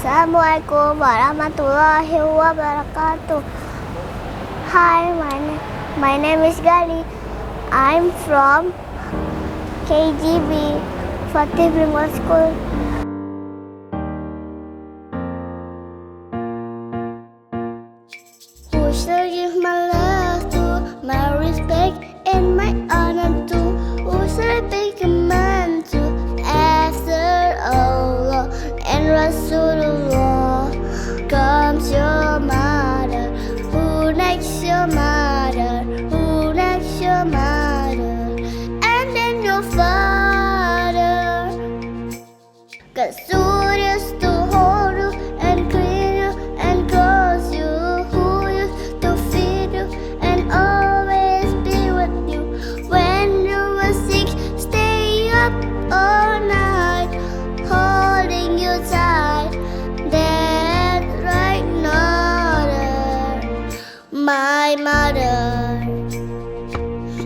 Assalamualaikum warahmatullahi wabarakatuh. Hi, my name is Gali. I'm from KGB, Fatih Bilingual School. Who shall give my love to, my respect and my honor to? Who shall be command to after Allah and Rasulullah? Comes your mother, who next your mother, who next your mother, and then your father. 'Cause who used to hold you and clean you and clothe you, who used to feed you and always be with you when you were sick, stay up all night, holding you tight. That right mother, my mother,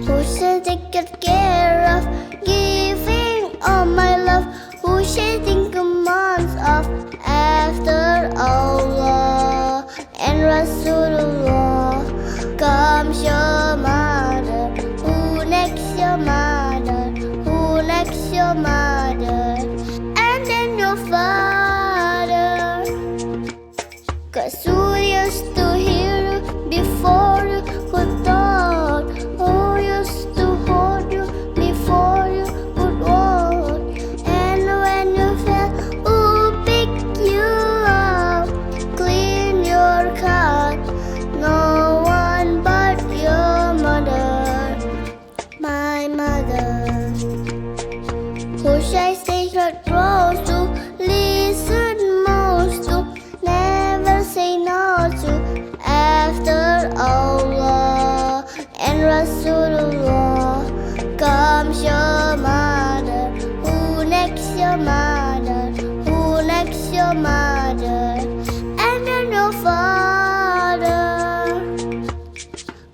who should take good care of, giving all my love, who should think commands of after Allah and Rasulullah. Comes your mother, who next your mother, who next your mother, and then your father. 'Cause who used to hear you before you could talk, who used to hold you before you could walk, and when you fell, who picked you up, clean your cut? No one but your mother, my mother. Who shall stay close to, listen most to, never say no to after Allah and Rasulullah. Comes your mother, who next your mother, who next your mother, and then your father.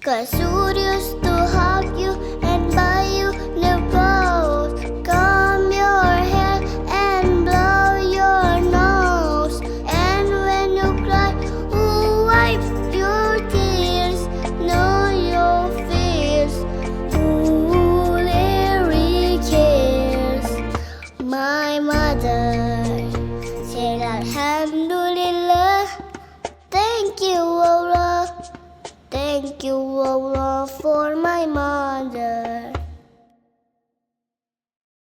'Cause who used to hug you and buy you new clothes, comb your hair and blow your nose, and when you cry, who wiped your tears, know your fears, who really cares? My mother said Alhamdulillah, thank you Allah, thank you Allah for my mother.